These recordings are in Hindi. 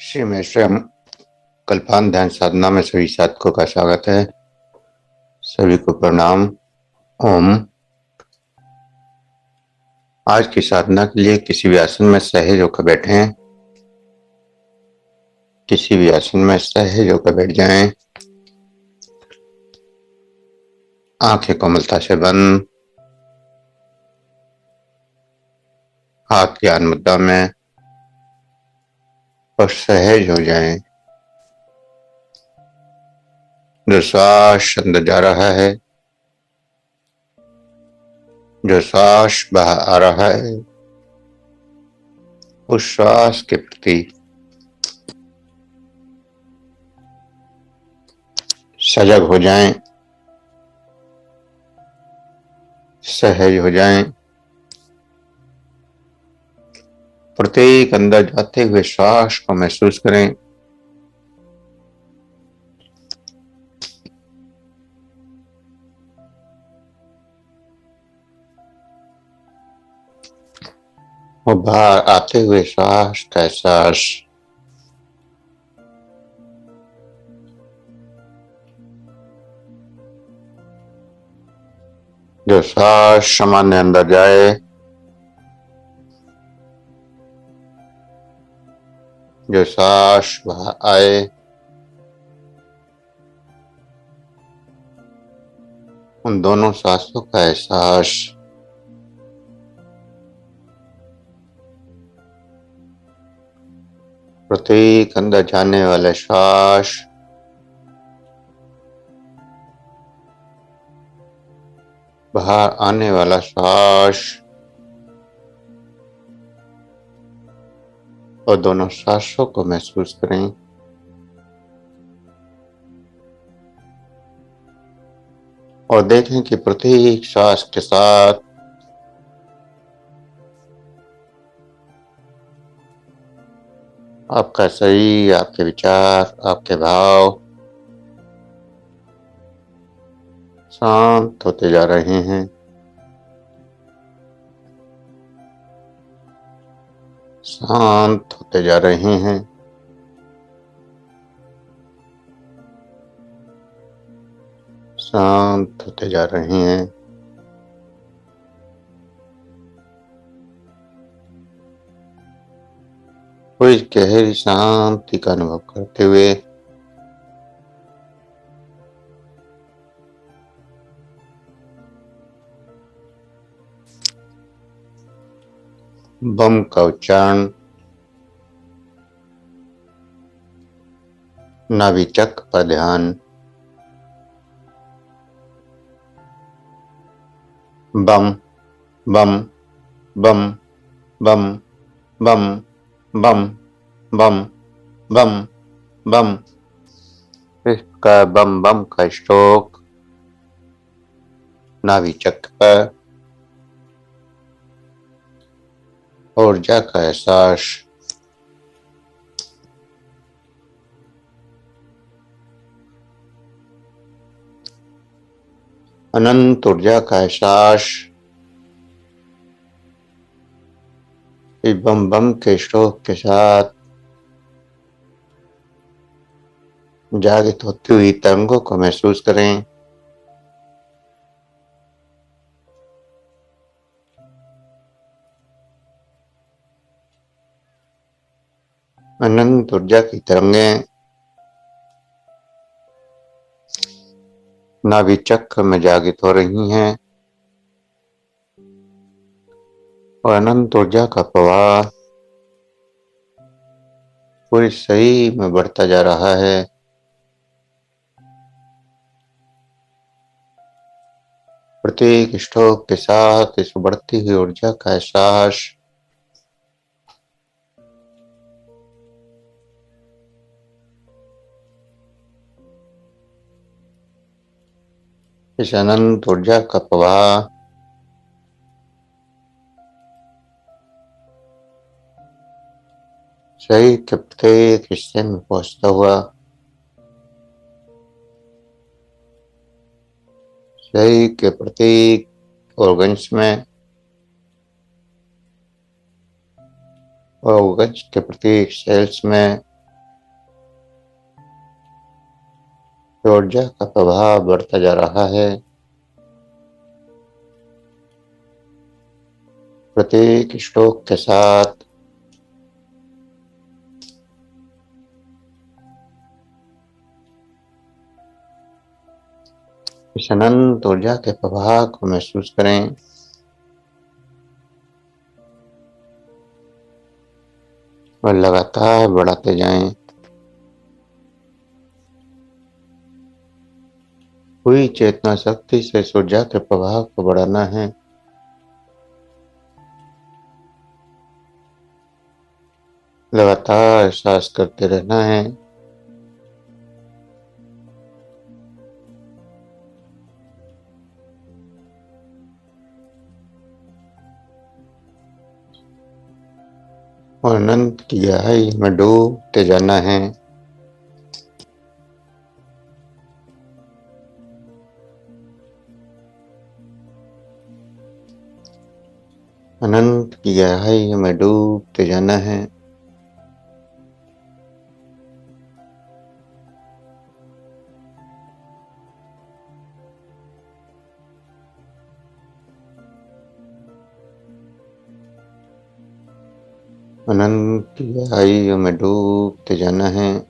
श्री मेश्रम कल्पांत ध्यान साधना में सभी साधकों का स्वागत है। सभी को प्रणाम। ओम। आज की साधना के लिए किसी भी आसन में सहज होकर बैठें। किसी भी आसन में सहज होकर बैठ जाएं। आंखें कोमलता से बंद, हाथ ज्ञान मुद्रा में और सहज हो जाएं। जो श्वास अंदर जा रहा है, जो श्वास बाहर आ रहा है, उस श्वास के प्रति सजग हो जाएं, सहज हो जाएं। प्रत्येक अंदर जाते हुए श्वास को महसूस करें। और बाहर आते हुए श्वास का एहसास। जो श्वास सामान्य अंदर जाए, जो श्वास बाहर आए, उन दोनों सांसों का एहसास। प्रत्येक अंदर जाने वाले श्वास बाहर आने वाला श्वास और दोनों सांसों को महसूस करें। और देखें कि प्रत्येक श्वास के साथ आपका शरीर, आपके विचार, आपके भाव शांत होते जा रहे हैं। शांत होते जा रहे हैं। शांत होते जा रहे हैं। कोई गहरी शांति का अनुभव करते हुए बम का उच्चारण नाभिचक्र पर ध्यान। बम बम बम बम बम बम बम बम बम। इसका बम बम का स्ट्रोक नाभिचक्र पर ऊर्जा का एहसास। अनंत ऊर्जा का एहसास इस बम बम के स्ट्रोक के साथ जागृत होती हुई तरंगों को महसूस करें। अनंत ऊर्जा की तरंगें नाभिचक्र में जागृत हो रही हैं और अनंत ऊर्जा का प्रवाह पूरे शरीर में बढ़ता जा रहा है। प्रत्येक स्ट्रोक के साथ इस बढ़ती हुई ऊर्जा का एहसास इस अनंत ऊर्जा का प्रवाह शरीर के प्रत्येक हिस्से में पहुंचता हुआ शरीर के प्रत्येक ऑर्गन्स में और ऑर्गन्स के प्रत्येक सेल्स में ऊर्जा का प्रभाव बढ़ता जा रहा है। प्रत्येक स्ट्रोक के साथ इस अनंत ऊर्जा के प्रवाह को महसूस करें। और लगातार बढ़ाते जाएं। पूरी चेतना शक्ति से इस ऊर्जा के प्रवाह को बढ़ाना है। लगातार एहसास करते रहना है। और अनंत की गहराई में डूबते जाना है। अनंत की गहराई में डूबते जाना है। अनंत की गहराई में डूबते जाना है।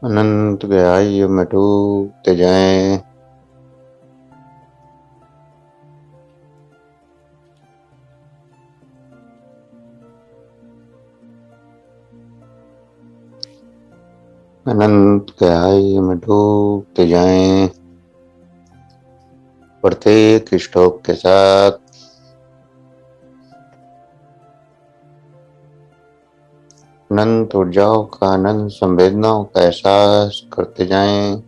अनंत गहराई में डूबते जाएं। अनंत गहराई में डूबते जाएं। प्रत्येक स्ट्रोक के साथ अनंत ऊर्जाओं का, अनंत संवेदनाओं का एहसास करते जाएं।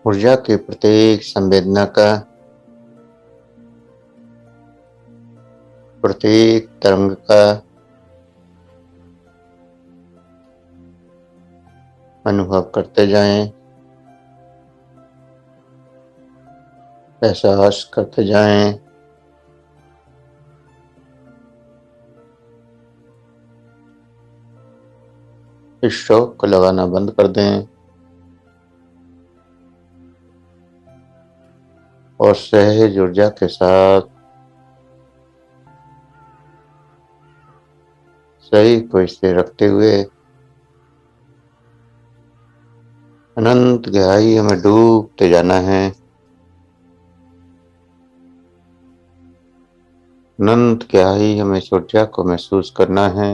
ऊर्जा की प्रत्येक संवेदना का, प्रत्येक तरंग का अनुभव करते जाएं, एहसास करते जाएं। इस शौक को लगाना बंद कर दें और सहज ऊर्जा के साथ सही को स्थिर रखते हुए अनंत गहराई में डूबते जाना है। अनंत गहराई में इस ऊर्जा को महसूस करना है।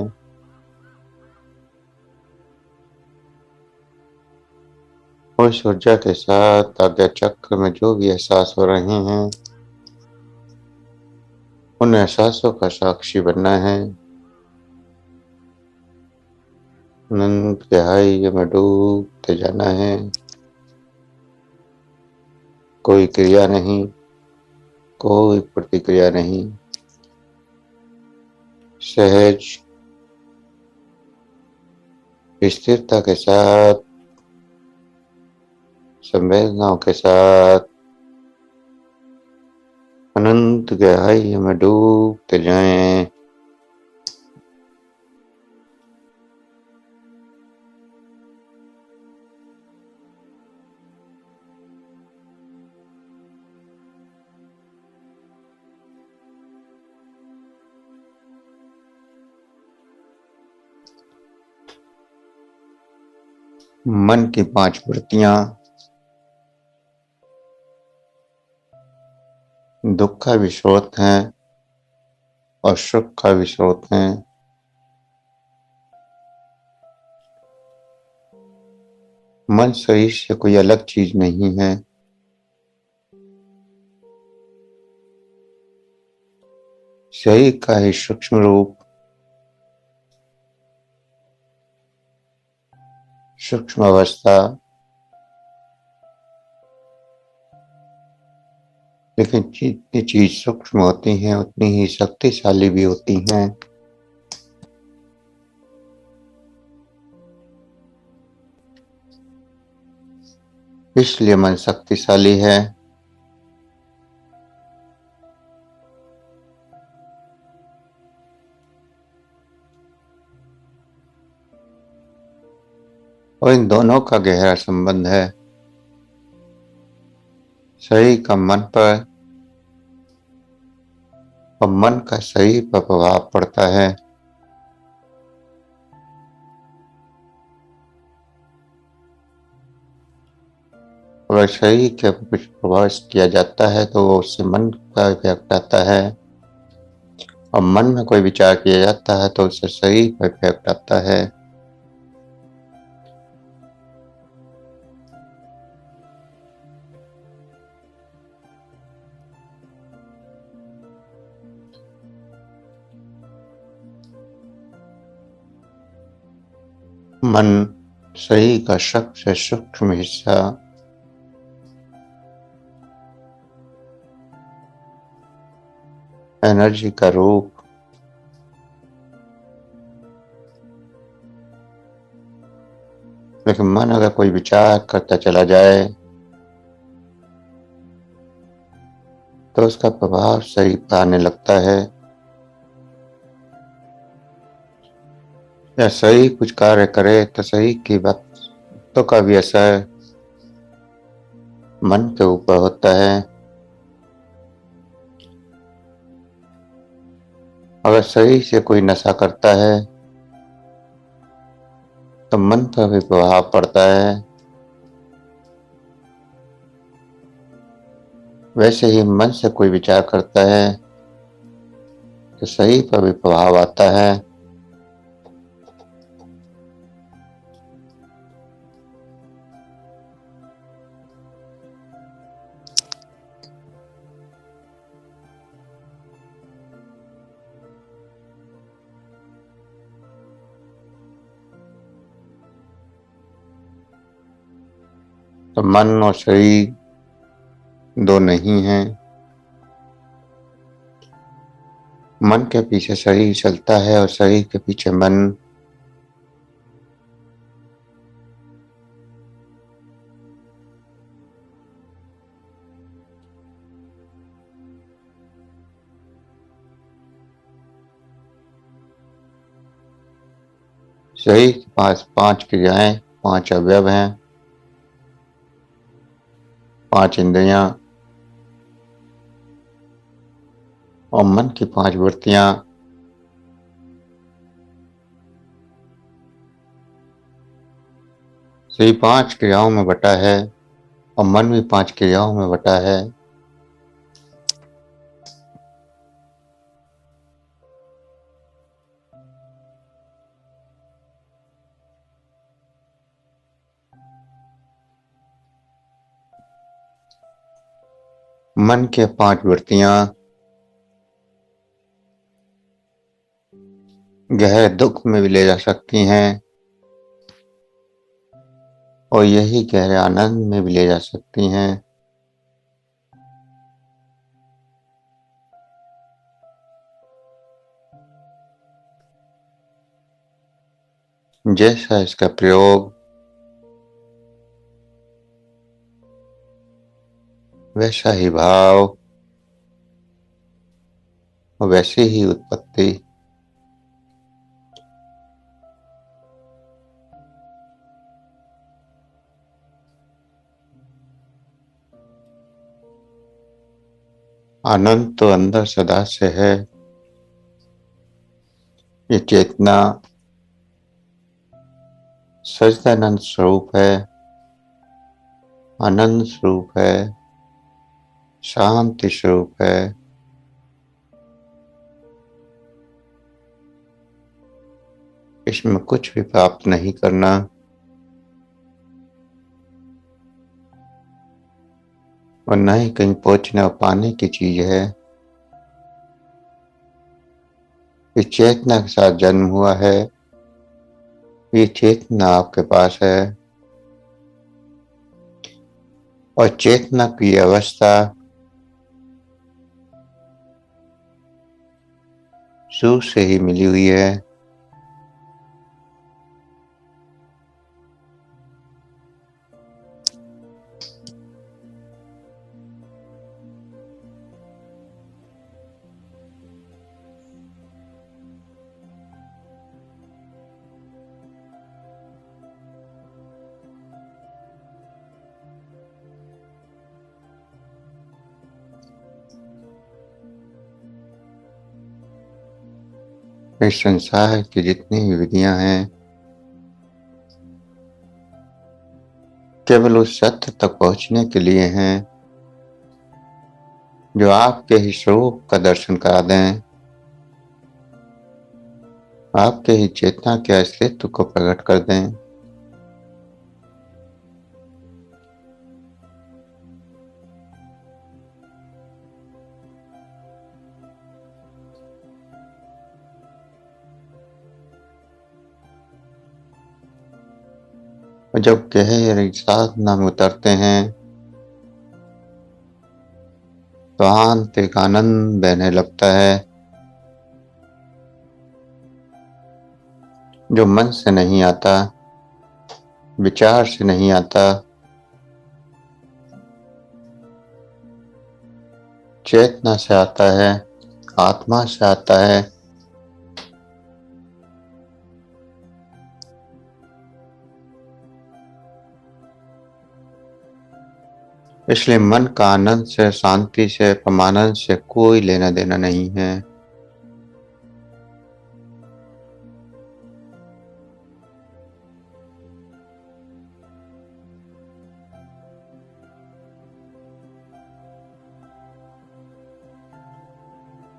और इस ऊर्जा के साथ आज्ञा चक्र में जो भी एहसास हो रहे हैं, उन एहसासों का साक्षी बनना है। अनंत गहराई में डूबते जाना है। कोई क्रिया नहीं, कोई प्रतिक्रिया नहीं, सहज स्थिरता के साथ, संवेदनाओं के साथ अनंत गहराई में डूबते जाएं। मन की 5 वृत्तियां दुख का भी स्रोत हैं और सुख का भी स्रोत हैं। मन शरीर से कोई अलग चीज नहीं है। शरीर का ही सूक्ष्म रूप सूक्ष्म अवस्था, लेकिन जितनी चीज सूक्ष्म होती हैं उतनी ही शक्तिशाली भी होती हैं। इसलिए मन शक्तिशाली है। और इन दोनों का गहरा संबंध है। शरीर का मन पर और मन का शरीर पर प्रभाव पड़ता है। अगर शरीर के ऊपर कुछ प्रभाव किया जाता है तो उससे मन का इफेक्ट आता है, और मन में कोई विचार किया जाता है तो उससे शरीर पर इफेक्ट आता है। मन शरीर का सबसे सूक्ष्म हिस्सा, एनर्जी का रूप, लेकिन मन अगर कोई विचार करता चला जाए तो उसका प्रभाव शरीर पर आने लगता है। या शरीर कुछ कार्य करे तो शरीर की बातों का भी असर मन के ऊपर होता है। अगर शरीर से कोई नशा करता है तो मन पर भी प्रभाव पड़ता है। वैसे ही मन से कोई विचार करता है तो शरीर पर भी प्रभाव आता है। तो मन और शरीर दो नहीं हैं। मन के पीछे शरीर चलता है और शरीर के पीछे मन। शरीर के पास 5 क्रियाएं, 5 अवयव हैं, 5 इंद्रियां और मन की 5 वृत्तियां। शरीर 5 क्रियाओं में बटा है और मन भी 5 क्रियाओं में बटा है। मन के 5 वृत्तियां गहरे दुख में भी ले जा सकती हैं और यही गहरे आनंद में भी ले जा सकती हैं। जैसा इसका प्रयोग वैसा ही भाव और वैसी ही उत्पत्ति। आनंद तो अंदर सदा से है। ये चेतना सच्चिदानंद स्वरूप है, आनंद स्वरूप है, शांति स्वरूप है। इसमें कुछ भी प्राप्त नहीं करना और न ही कहीं पहुंचने और पाने की चीज है। इस चेतना के साथ जन्म हुआ है, ये चेतना आपके पास है और चेतना की अवस्था शुरू से ही मिली हुई है। इस संसार की जितनी भी विधियां हैं केवल उस सत्य तक पहुंचने के लिए हैं जो आपके ही स्वरूप का दर्शन करा दें, आपके ही चेतना के अस्तित्व को प्रकट कर दें। और जब गहरी साधना में उतरते हैं तो आंतरिक आनंद बहने लगता है जो मन से नहीं आता, विचार से नहीं आता, चेतना से आता है, आत्मा से आता है। इसलिए मन का आनंद से, शांति से, परमानंद से कोई लेना देना नहीं है।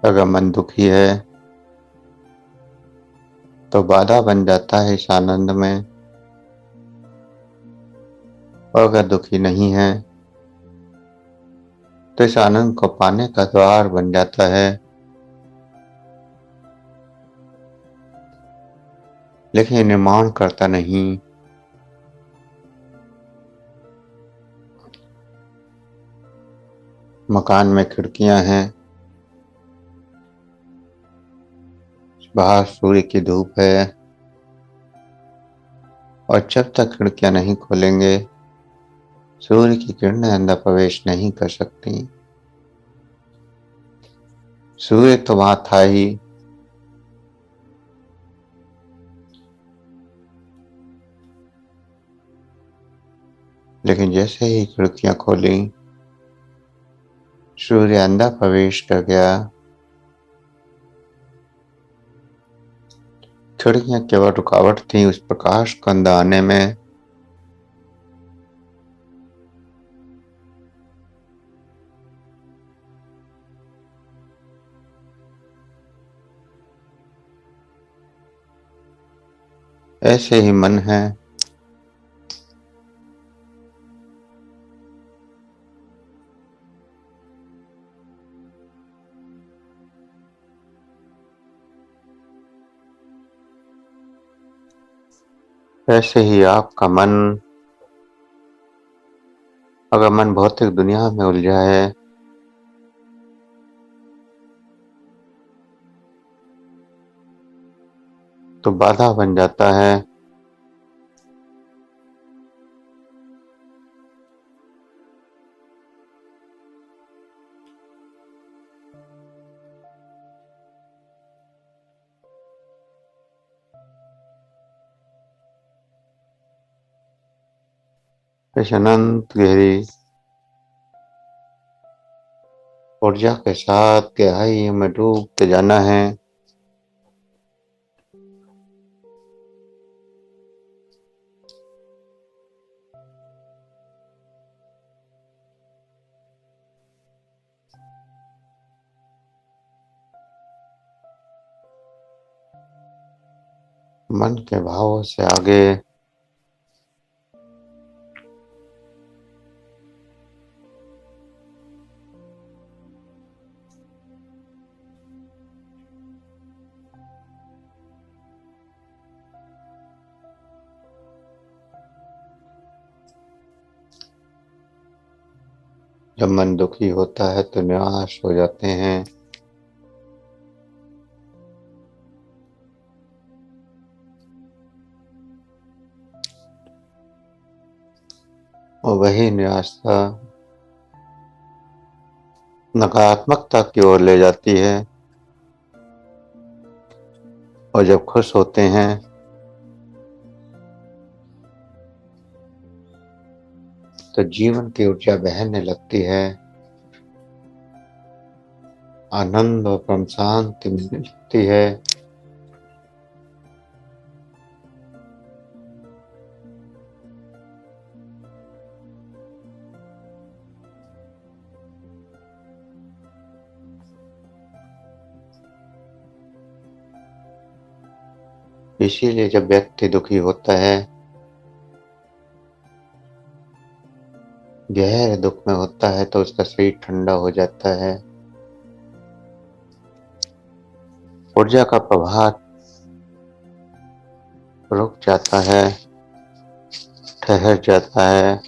अगर मन दुखी है तो बाधा बन जाता है इस आनंद में, और अगर दुखी नहीं है तो इस आनंद को पाने का द्वार बन जाता है। लेकिन ये निर्माण करता नहीं। मकान में खिड़कियां हैं, बाहर सूर्य की धूप है, और जब तक खिड़कियां नहीं खोलेंगे सूर्य की किरणें अंदर प्रवेश नहीं कर सकती। सूर्य तो वहां था ही, लेकिन जैसे ही खिड़कियां खोली सूर्य अंदर प्रवेश कर गया। खिड़कियां केवल रुकावट थी उस प्रकाश को अंदर आने में। ऐसे ही मन है। ऐसे ही आपका मन, अगर मन भौतिक दुनिया में उलझा है तो बाधा बन जाता है। इस अनंत गहरी ऊर्जा के साथ गहराई में डूबते जाना है। मन के भावों से आगे जब मन दुखी होता है तो निराश हो जाते हैं। और वही निराशा नकारात्मकता की ओर ले जाती है। और जब खुश होते हैं तो जीवन की ऊर्जा बहने लगती है, आनंद और परम शांति मिलने लगती है। इसीलिए जब व्यक्ति दुखी होता है, गहरे दुख में होता है, तो उसका शरीर ठंडा हो जाता है, ऊर्जा का प्रवाह रुक जाता है, ठहर जाता है।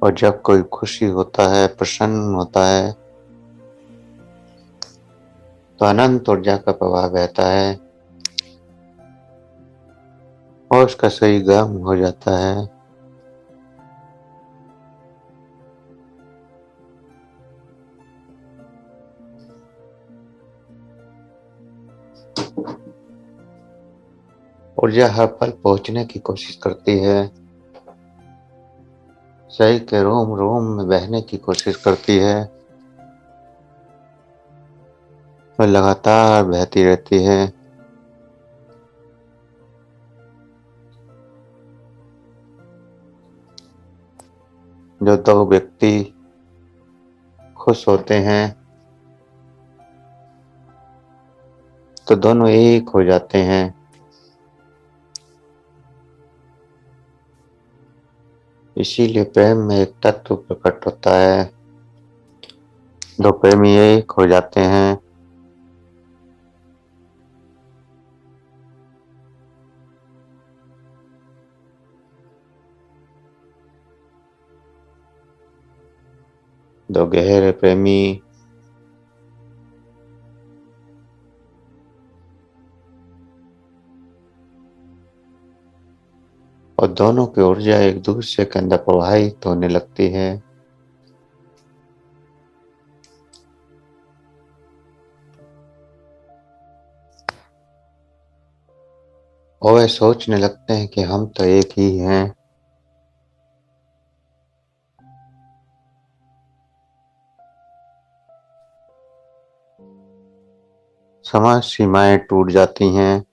और जब कोई खुशी होता है, प्रसन्न होता है, तो अनंत ऊर्जा का प्रवाह बहता है और उसका शरीर गर्म हो जाता है। ऊर्जा हर पल पहुंचने की कोशिश करती है, शरीर के रोम रोम में बहने की कोशिश करती है, वह लगातार बहती रहती है। जो दो व्यक्ति खुश होते हैं तो दोनों एक हो जाते हैं। इसीलिए प्रेम में एक तत्व प्रकट होता है, दो प्रेमी एक हो जाते हैं। दो गहरे प्रेमी और दोनों की ऊर्जा एक दूसरे के अंदर प्रवाहित होने लगती है। और वे सोचने लगते हैं कि हम तो एक ही हैं। समाज सीमाएं टूट जाती हैं।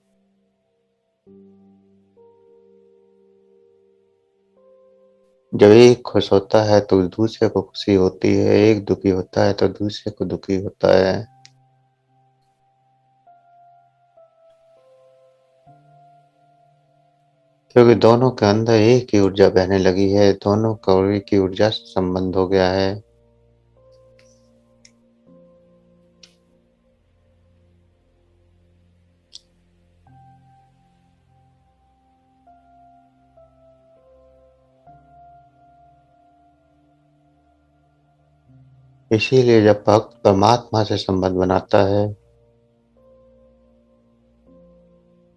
जब एक खुश होता है तो दूसरे को खुशी होती है, एक दुखी होता है तो दूसरे को दुखी होता है। क्योंकि दोनों के अंदर एक ही ऊर्जा बहने लगी है, दोनों का एक ही ऊर्जा से संबंध हो गया है। इसीलिए जब भक्त परमात्मा से संबंध बनाता है,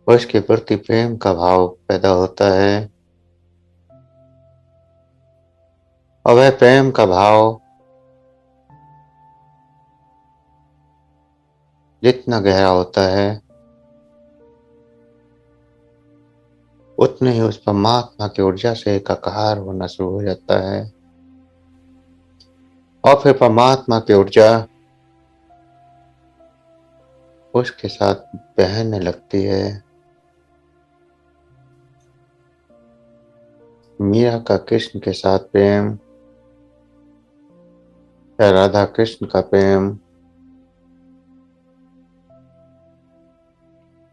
उसके प्रति प्रेम का भाव पैदा होता है। और वह प्रेम का भाव जितना गहरा होता है, उतने ही उस परमात्मा की ऊर्जा से एकाकार होना शुरू हो जाता है। और फिर परमात्मा की ऊर्जा उसके साथ बहने लगती है। मीरा का कृष्ण के साथ प्रेम या राधा कृष्ण का प्रेम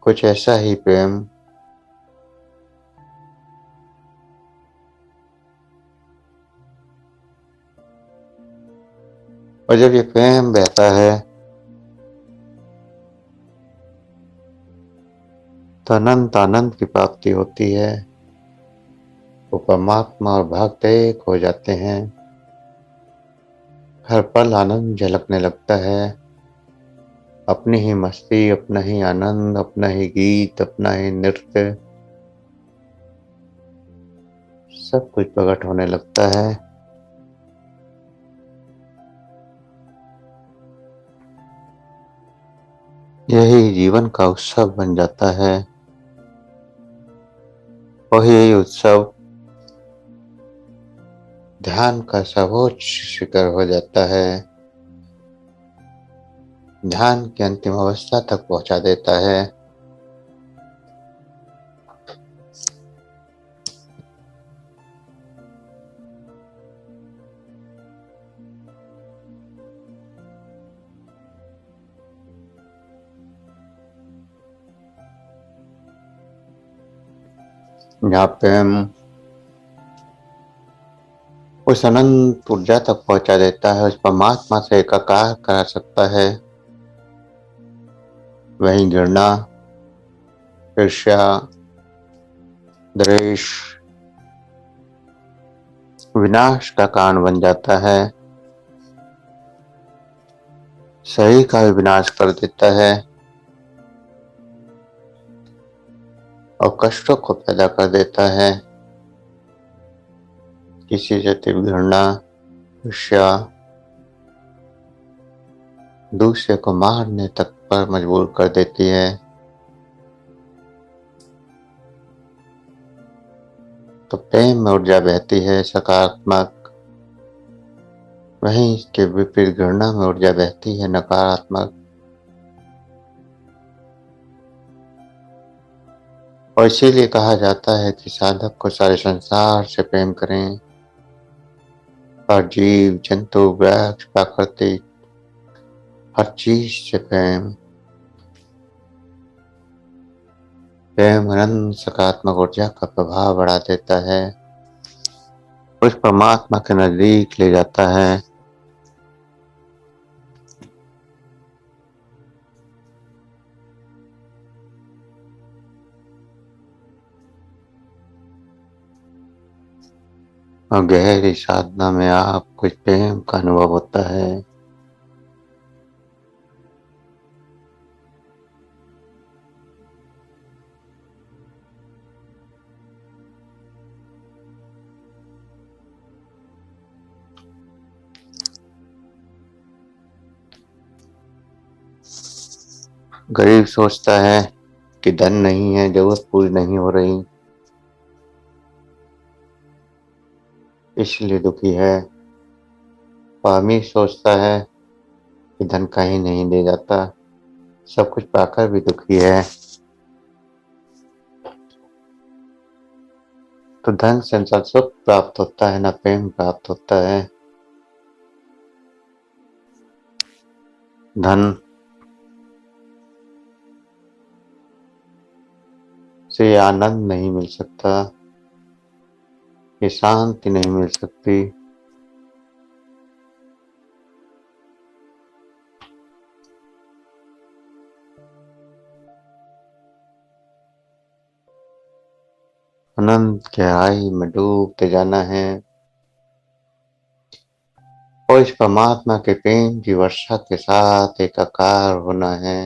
कुछ ऐसा ही प्रेम और जब ये प्रेम बहता है तो अनंत आनंद की प्राप्ति होती है। वो परमात्मा और भक्त एक हो जाते हैं। हर पल आनंद झलकने लगता है। अपनी ही मस्ती, अपना ही आनंद, अपना ही गीत, अपना ही नृत्य, सब कुछ प्रकट होने लगता है। यही जीवन का उत्सव बन जाता है। वही उत्सव ध्यान का सर्वोच्च शिखर हो जाता है। ध्यान की अंतिम अवस्था तक पहुंचा देता है। जहाँ पे हम उस अनंत ऊर्जा तक पहुंचा देता है, उस परमात्मा से एकाकार करा सकता है। वहीं घृणा, ईर्ष्या, द्वेष विनाश का कारण बन जाता है। सही का भी विनाश कर देता है और कष्टों को पैदा कर देता है। किसी से तीव्र घृणा, ईर्ष्या दूसरे को मारने तक पर मजबूर कर देती है। तो प्रेम में ऊर्जा बहती है सकारात्मक, वहीं इसके विपरीत घृणा में ऊर्जा बहती है नकारात्मक। और इसीलिए कहा जाता है कि साधक को सारे संसार से प्रेम करें। हर जीव, जंतु, वृक्ष, प्राकृतिक, हर चीज से प्रेम। प्रेम अनंत सकारात्मक ऊर्जा का प्रभाव बढ़ा देता है, उस परमात्मा के नजदीक ले जाता है। और गहरी साधना में आपको इस प्रेम का अनुभव होता है। गरीब सोचता है कि धन नहीं है, जरूरत पूरी नहीं हो रही, इसलिए दुखी है। और अमीर सोचता है कि धन कहीं नहीं ले जाता, सब कुछ पाकर भी दुखी है। तो धन से न सुख प्राप्त होता है, न प्रेम प्राप्त होता है। धन से आनंद नहीं मिल सकता, ये शांति नहीं मिल सकती। अनंत गहराई में डूबते जाना है और इस परमात्मा के प्रेम की वर्षा के साथ एकाकार होना है।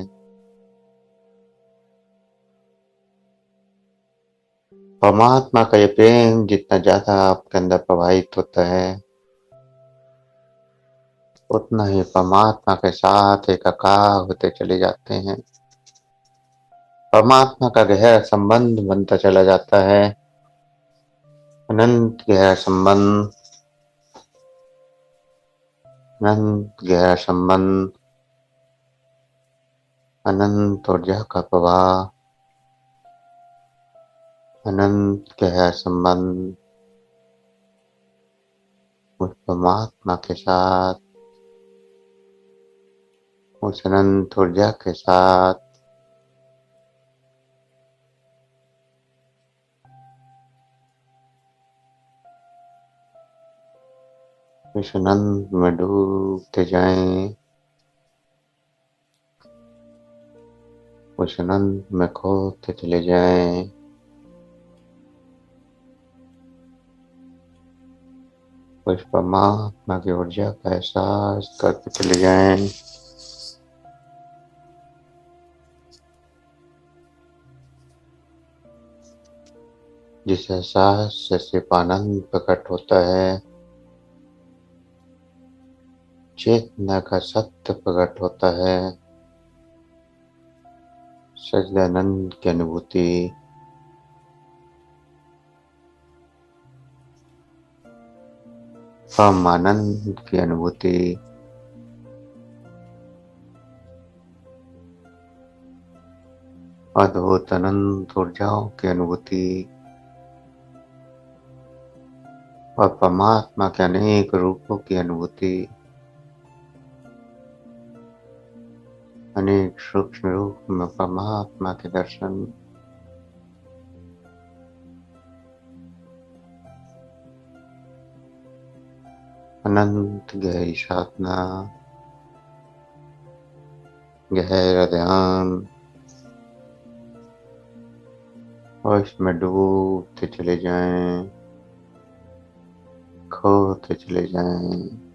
परमात्मा का ये प्रेम जितना ज्यादा आपके अंदर प्रवाहित होता है, उतना ही परमात्मा के साथ एकाकार होते चले जाते हैं। परमात्मा का गहरा संबंध बनता चला जाता है। अनंत गहरा संबंध, अनंत गहरा संबंध, अनंत ऊर्जा का प्रवाह, अनंत गहरा संबंध उस परमात्मा के साथ, उस अनंत ऊर्जा के साथ। इस आनंद में डूबते जाएं, उस आनंद में खोते चले जाएं। उस परमात्मा की ऊर्जा का एहसास करके चले जाएं। जिस एहसास से सिर्फ आनंद प्रकट होता है, चेतना का सत्य प्रकट होता है, सच्चिदानंद की अनुभूति, परम आनंद की अनुभूति, अद्भुत अनंत ऊर्जाओं की अनुभूति और परमात्मा के अनेक रूपों की अनुभूति, अनेक सूक्ष्म रूप में परमात्मा के दर्शन, अनंत गहरी साधना, गहरा ध्यान और इसमें डूबते चले जाएं, खोते चले जाएं।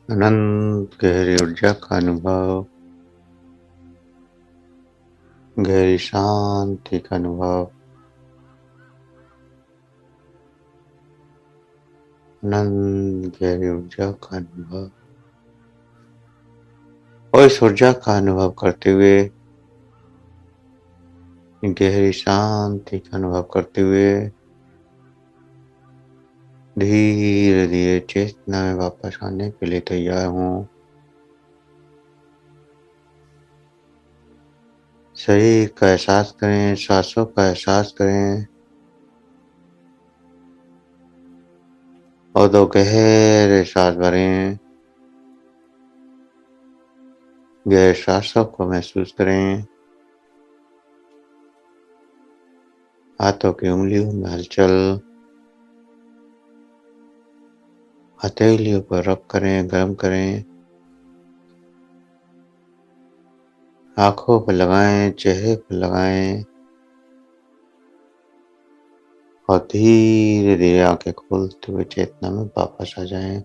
अनंत गहरी ऊर्जा का अनुभव, गहरी शांति का अनुभव, अनंत गहरी ऊर्जा का अनुभव। और इस ऊर्जा का अनुभव करते हुए, गहरी शांति का अनुभव करते हुए धीरे धीरे चेतना में वापस आने के लिए तैयार हूँ। शरीर का एहसास करें, सांसों का एहसास करें और 2 गहरे सांस भरें। गहरे सांसों को महसूस करें। हाथों की उंगलियों में हलचल, हथेलियों पर रब करें, गर्म करें। आंखों पर लगाएं, चेहरे पर लगाएं और धीरे धीरे आंखें खोलते हुए चेतना में वापस आ जाएं।